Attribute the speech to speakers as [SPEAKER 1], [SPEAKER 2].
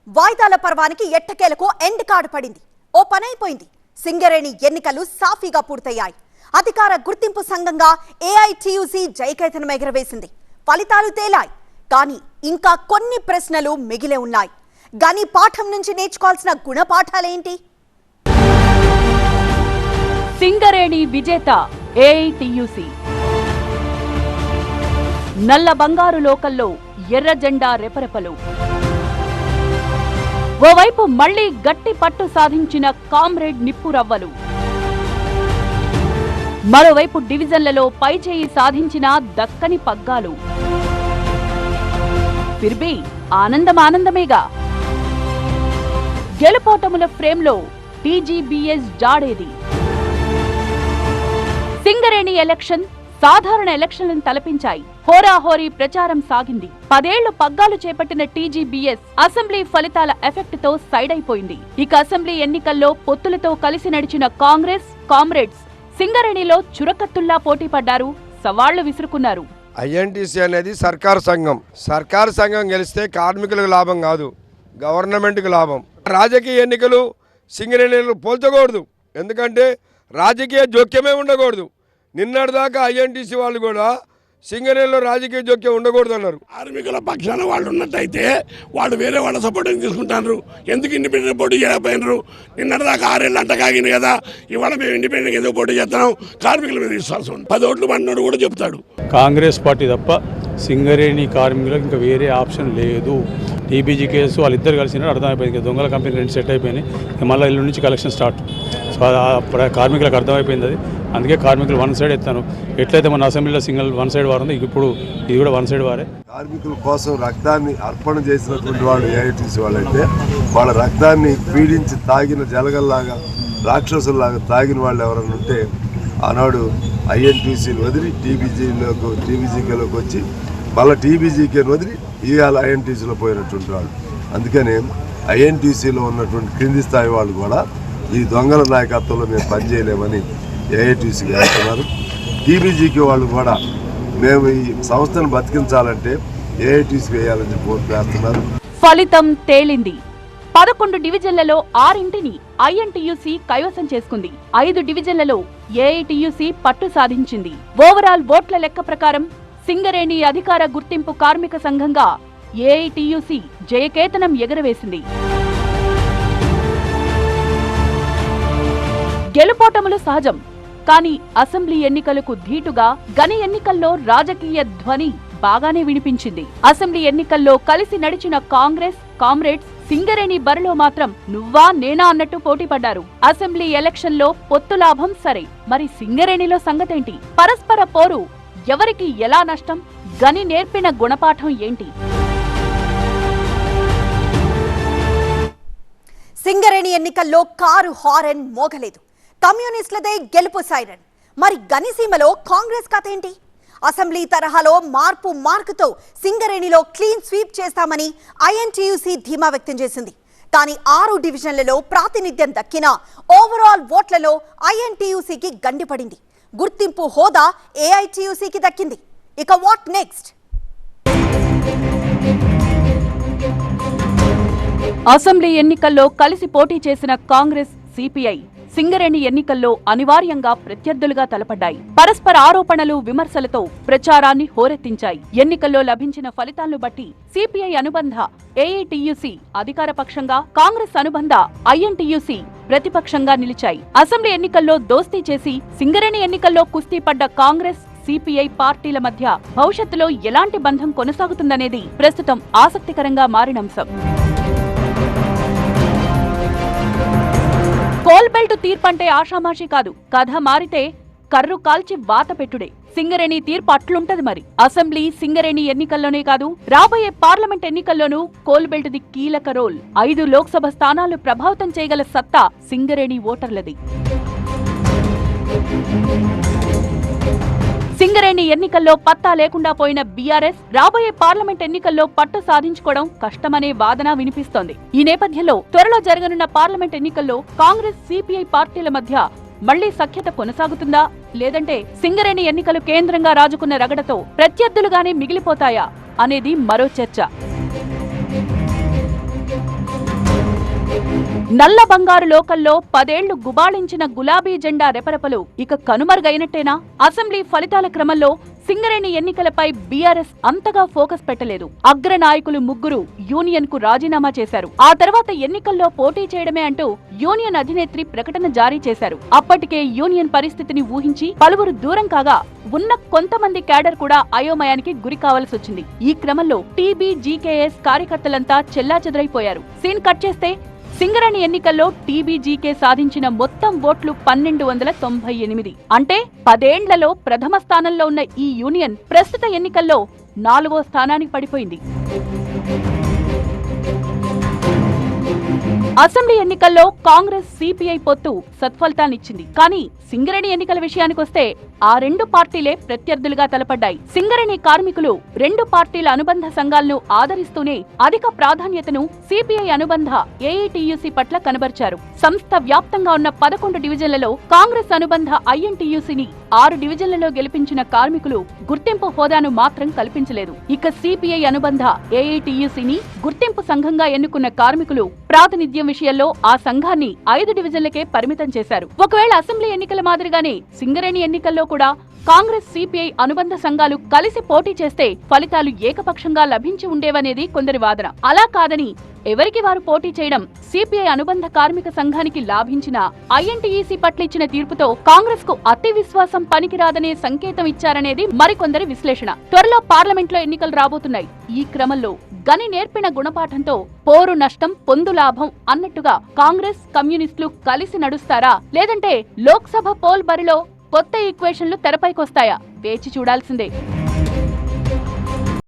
[SPEAKER 1] వాయిదాల పర్వానికి ఎట్టకేలకు end card పడింది. ఓ పనైపోయింది. సింగరేణి ఎన్నికలు సాఫీగా పూర్తయ్యాయి. అధికార గుర్తింపు సంఘంగా ఏఐటియుసి జయకేతనం ఎగరవేసింది. ఫలితాలు తేలాయి. కానీ ఇంకా కొన్ని ప్రశ్నలు మిగిలే ఉన్నాయి. గని పాఠం నుంచి నేర్చుకోవాల్సిన గుణపాఠాలేంటి?
[SPEAKER 2] సింగరేణి విజేత ఏఐటియుసి. నల్ల బంగారు లోకల్లో ఎర్ర జెండా రెపరెపలు. ఓవైపు మళ్లీ గట్టి పట్టు సాధించిన కామ్రేడ్ నిప్పురవ్వలు, మరోవైపు డివిజన్లలో పైచేయి సాధించిన దక్కని పగ్గాలు. ఫిర్బీ ఆనందమేగా. గెలుపోటముల ఫ్రేమ్లో టీజీబీఎస్ జాడేది. సింగరేణి ఎలక్షన్ సాధారణ ఎలక్షన్లను తలపించాయి. హోరాహోరీ ప్రచారం సాగింది. 10 ఏళ్లు పగ్గాలు చేపట్టిన టీజీబీఎస్ అసెంబ్లీ ఫలితాల ఎఫెక్ట్ తో సైడ్ అయిపోయింది. ఇక అసెంబ్లీ ఎన్నికల్లో పొత్తులతో కలిసి నడిచిన కాంగ్రెస్, కామ్రేడ్స్ సింగరేణిలో చురకత్తుల్లా పోటీ పడ్డారు, సవాళ్లు విసురుకున్నారు.
[SPEAKER 3] ఐఎన్టీసీ అనేది సర్కారు సంఘం గెలిస్తే కార్మికులకు లాభం కాదు, గవర్నమెంట్కి లాభం. రాజకీయ ఎన్నికలు సింగరేణిలో పోల్చకూడదు, ఎందుకంటే రాజకీయ జోక్యమే ఉండకూడదు. నిన్నటిదాకా ఐఎన్టీసీ వాళ్ళు కూడా సింగరేణిలో రాజకీయ జోక్యం ఉండకూడదు అన్నారు.
[SPEAKER 4] కార్మికుల పక్షాన వాళ్ళు ఉన్నట్టయితే వాళ్ళు వేరే వాళ్ళ సపోర్టింగ్ తీసుకుంటారు. ఎందుకు ఇండిపెండెంట్ పోటీ చేయకపోయినారు? నిన్నటిదాకా 6 ఏళ్ళు అంట కాగింది కదా, ఇవాళ మేము ఇండిపెండెంట్ ఎందుకు పోటీ చేస్తున్నాం? కార్మికుల మీద విశ్వాసం ఉంది. 10 ఓట్లు పడినాడు కూడా చెప్తాడు.
[SPEAKER 5] కాంగ్రెస్ పార్టీ తప్ప సింగరేణి కార్మికులకు ఇంకా వేరే ఆప్షన్ లేదు. టీబీజీ కేసు వాళ్ళిద్దరు కలిసినట్టు అర్థమైపోయింది. దొంగల కంపెనీ 2 సెట్ అయిపోయినాయి. మళ్ళీ ఇల్లు నుంచి కలెక్షన్ స్టార్ట్. సో అప్పుడు కార్మికులకు అర్థమైపోయింది అది. అందుకే కార్మికులు 1 సైడ్ ఎత్తాను. ఎట్లయితే మన అసెంబ్లీలో సింగిల్ 1 సైడ్ వారు ఉంది, ఇప్పుడు ఇది కూడా 1 సైడ్ వారే.
[SPEAKER 6] కార్మికుల కోసం రక్తాన్ని అర్పణ చేసినటువంటి వాళ్ళు ఏఐటీసీ వాళ్ళైతే వాళ్ళ రక్తాన్ని పీడించి తాగిన జలగల్లాగా, రాక్షసుల్లాగా తాగిన వాళ్ళు ఎవరైనా ఉంటే ఆనాడు ఐఎన్టీసీని వదిలి టీబీజీకేలోకి వచ్చి మళ్ళీ టీబీజీకేని వదిలి ఇవాళ ఐఎన్టీసీలో పోయినటువంటి వాళ్ళు. అందుకని ఐఎన్టీసీలో ఉన్నటువంటి క్రింది స్థాయి వాళ్ళు కూడా ఈ దొంగల నాయకత్వంలో మేము పనిచేయలేమని ఏఐటీసీకి వేస్తున్నారు. టీబీజీకి వాళ్ళు కూడా మేము ఈ సంస్థను బతికించాలంటే ఏఐటీసీకి వేయాలని వేస్తున్నారు.
[SPEAKER 2] ఫలితం తేలింది. 11 డివిజన్లలో 6 ఐఎన్టీయూసీ కైవసం చేసుకుంది. 5 డివిజన్లలో ఏఐటీయూసీ పట్టు సాధించింది. ఓవరాల్ ఓట్ల లెక్క ప్రకారం సింగరేణి అధికార గుర్తింపు కార్మిక సంఘంగా ఏఐటీయూసీ జయకేతనం ఎగరవేసింది. గెలుపోటములు సహజం, కానీ అసెంబ్లీ ఎన్నికలకు ధీటుగా గని ఎన్నికల్లో రాజకీయ ధ్వని బాగానే వినిపించింది. అసెంబ్లీ ఎన్నికల్లో కలిసి నడిచిన కాంగ్రెస్, కామ్రేడ్స్ సింగరేణి బరిలో మాత్రం నువ్వా నేనా అన్నట్టు పోటీ పడ్డారు. అసెంబ్లీ ఎలక్షన్లో పొత్తు లాభం సరే, మరి సింగరేణిలో సంగతేంటి? పరస్పర పోరు ఎవరికి ఎలా నష్టం? గని నేర్పిన గుణపాఠం ఏంటి?
[SPEAKER 1] సింగరేణి ఎన్నికల్లో కారు హారన్ మోగలేదు. కమ్యూనిస్టులదే గెలుపు సైరన్. మరి గనిసీమలో కాంగ్రెస్ కథ ఏంటి? అసెంబ్లీ తరహాలో మార్కుతో సింగరేణిలో క్లీన్ స్వీప్ చేస్తామని ఐఎన్టీయూసీ ధీమా వ్యక్తం చేసింది. కానీ 6 డివిజన్లలో ప్రాతినిధ్యం దక్కిన ఓవరాల్ ఓట్లలో ఐఎన్టీయూసీకి గండిపడింది. గుర్తింపు హోదా ఏఐటీయూసీకి దక్కింది. ఇక వాట్ నెక్స్ట్?
[SPEAKER 2] అసెంబ్లీ ఎన్నికల్లో కలిసి పోటీ చేసిన కాంగ్రెస్, సిపిఐ సింగరేణి ఎన్నికల్లో అనివార్యంగా ప్రత్యర్థులుగా తలపడ్డాయి. పరస్పర ఆరోపణలు, విమర్శలతో ప్రచారాన్ని హోరెత్తించాయి. ఎన్నికల్లో లభించిన ఫలితాలను బట్టి సిపిఐ అనుబంధ ఏఐటీయూసీ అధికార పక్షంగా, కాంగ్రెస్ అనుబంధ ఐఎన్టీయూసీ ప్రతిపక్షంగా నిలిచాయి. అసెంబ్లీ ఎన్నికల్లో దోస్తీ చేసి సింగరేణి ఎన్నికల్లో కుస్తీ పడ్డ కాంగ్రెస్, సిపిఐ పార్టీల మధ్య భవిష్యత్తులో ఎలాంటి బంధం కొనసాగుతుందనేది ప్రస్తుతం ఆసక్తికరంగా మారినంశం. కోల్బెల్ట్ తీర్పంటే ఆషామాషి కాదు. కథ మారితే కర్రు కాల్చి వాత పెట్టుడే. సింగరేణి తీర్పు అట్లుంటది. మరి అసెంబ్లీ, సింగరేణి ఎన్నికల్లోనే కాదు, రాబోయే పార్లమెంట్ ఎన్నికల్లోనూ కోల్బెల్ట్ ది కీలక రోల్. 5 లోక్సభ స్థానాలు ప్రభావితం చేయగల సత్తా సింగరేణి ఓటర్లది. సింగరేణి ఎన్నికల్లో పత్తా లేకుండా పోయిన బీఆర్ఎస్ రాబోయే పార్లమెంట్ ఎన్నికల్లో పట్టు సాధించుకోవడం కష్టమనే వాదన వినిపిస్తోంది. ఈ నేపథ్యంలో త్వరలో జరగనున్న పార్లమెంట్ ఎన్నికల్లో కాంగ్రెస్, సిపిఐ పార్టీల మధ్య మళ్లీ సఖ్యత కొనసాగుతుందా, లేదంటే సింగరేణి ఎన్నికలు కేంద్రంగా రాజుకున్న రగడతో ప్రత్యర్థులుగానే మిగిలిపోతాయా అనేది మరో చర్చ. నల్ల బంగారు లోకల్లో 10 ఏళ్లు గుబాళించిన గులాబీ జెండా రెపరెపలు ఇక కనుమరుగైనట్టేనా? అసెంబ్లీ ఫలితాల క్రమంలో సింగరేణి ఎన్నికలపై బీఆర్ఎస్ అంతగా ఫోకస్ పెట్టలేదు. అగ్ర నాయకులు ముగ్గురు యూనియన్ కు రాజీనామా చేశారు. ఆ తర్వాత ఎన్నికల్లో పోటీ చేయడమే అంటూ యూనియన్ అధినేత్రి ప్రకటన జారీ చేశారు. అప్పటికే యూనియన్ పరిస్థితిని ఊహించి పలువురు దూరం కాగా ఉన్న కొంతమంది క్యాడర్ కూడా అయోమయానికి గురి కావాల్సి వచ్చింది. ఈ క్రమంలో టీబీజీకేఎస్ కార్యకర్తలంతా చెల్లాచెదరైపోయారు. సీన్ కట్ చేస్తే సింగరేణి ఎన్నికల్లో టీబీజీకే సాధించిన మొత్తం ఓట్లు 1298. అంటే 10 ఏళ్లలో ప్రథమ స్థానంలో ఉన్న ఈ యూనియన్ ప్రస్తుత ఎన్నికల్లో 4వ స్థానానికి పడిపోయింది. అసెంబ్లీ ఎన్నికల్లో కాంగ్రెస్ సిపిఐ పొత్తు సత్ఫలితాన్నిచ్చింది. కానీ సింగరేణి ఎన్నికల విషయానికొస్తే ఆ 2 పార్టీలే ప్రత్యర్థులుగా తలపడ్డాయి. సింగరేణి కార్మికులు 2 పార్టీల అనుబంధ సంఘాలను ఆదరిస్తూనే అధిక ప్రాధాన్యతను సిపిఐ అనుబంధ ఏఐటియుసి పట్ల కనబర్చారు. సంస్థ వ్యాప్తంగా ఉన్న 11 డివిజన్లలో కాంగ్రెస్ అనుబంధ ఐఎన్టీయూసీని 6 డివిజన్లలో గెలిపించిన కార్మికులు గుర్తింపు హోదాను మాత్రం కల్పించలేదు. ఇక సిపిఐ అనుబంధ ఏఐటియుసిని గుర్తింపు సంఘంగా ఎన్నుకున్న కార్మికులు ప్రాతినిధ్యం విషయంలో ఆ సంఘాన్ని 5 డివిజన్లకే పరిమితం చేశారు. ఒకవేళ అసెంబ్లీ ఎన్నికల మాదిరిగానే సింగరేణి ఎన్నికల్లో కూడా కాంగ్రెస్ సిపిఐ అనుబంధ సంఘాలు కలిసి పోటీ చేస్తే ఫలితాలు ఏకపక్షంగా లభించి ఉండేవనేది కొందరి వాదన. అలా కాదని ఎవరికి వారు పోటీ చేయడం సిపిఐ అనుబంధ కార్మిక సంఘానికి లాభించిన ఐఎన్టీఈసీ పట్ల ఇచ్చిన తీర్పుతో కాంగ్రెస్ కు అతి విశ్వాసం పనికిరాదనే సంకేతం ఇచ్చారనేది మరికొందరి విశ్లేషణ. త్వరలో పార్లమెంట్లో ఎన్నికలు రాబోతున్నాయి. ఈ క్రమంలో గని నేర్పిన గుణపాఠంతో పోరు నష్టం పొందు లాభం అన్నట్టుగా కాంగ్రెస్ కమ్యూనిస్టులు కలిసి నడుస్తారా, లేదంటే లోక్సభ పోల్ బరిలో కొత్త ఈక్వేషన్లు తెరపైకొస్తాయా? వేచి చూడాల్సిందే.